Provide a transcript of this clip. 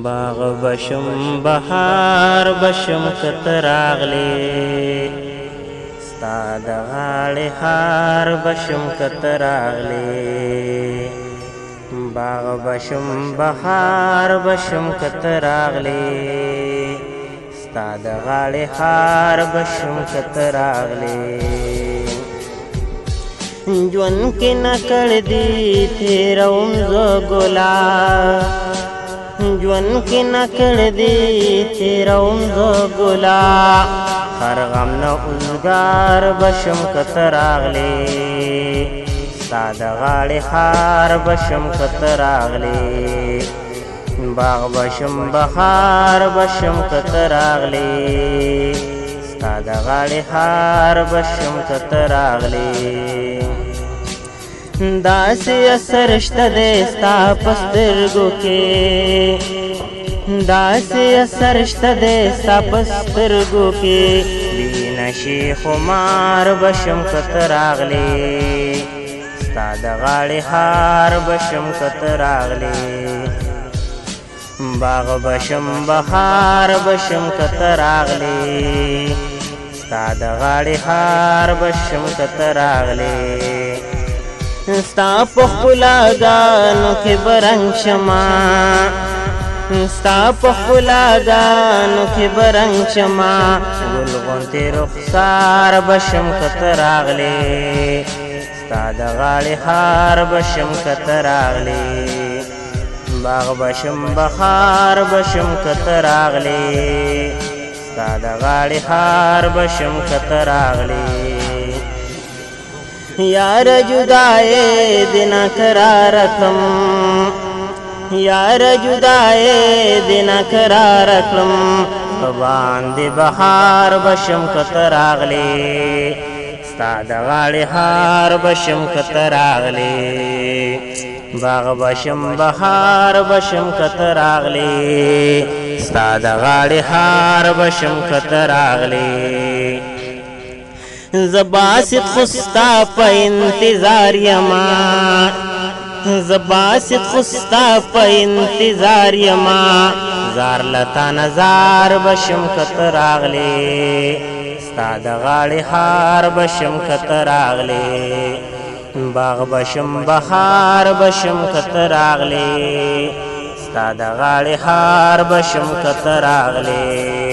باغ بشم بهار بشم کتراغلی ستا د غاړې هار بشم کتراغلی باغ بشم بهار بشم کتراغلی ستا د غاړې هار بشم کتراغلی ژوند کې نکړ دي تیروم زه ګلا ژوند کې نکړ دي تیروم زه ګلا هر غم نه اوزګار بشم کتراغلی ستا د غاړې هار بشم کتراغلی باغ بشم بهار بشم کتراغلی ستا د غاړې هار بشم کتراغلی داسې اثر شته دی ستا په سترګو کې داسې اثر شته دی ستا په سترګو کې بې نشې خمار بشم کتراغلی ستا د غاړې هار بشم کتراغلی باغ بشم بهار بشم کتراغلی ستا د غاړې هار بشم کتراغلی ستا په ښکلاګانو کې به رنګ شمه ستا په ښکلاګانو کې به رنګ شمه ګل غوندې رخسار بشم کتراغلی ستا د غاړې هار بشم کتراغلی باغ بشم بهار بشم کتراغلی ستا د غاړې هار بشم کتراغلی یار جدائے دینا قرار کم یار جدائے دینا قرار کم باندې بهار بشم کتراغلی ستا د غاړې هار بشم کتراغلی باغ بشم بهار بشم کتراغلی ستا د غاړې هار بشم کتراغلی زباسط خستا په انتظار یما زباسط خستا په انتظار یما زار لتا نظار بشم کتراغلی ستا د غاړې هار بشم کتراغلی باغ بشم بهار بشم کتراغلی ستا د غاړې هار بشم کتراغلی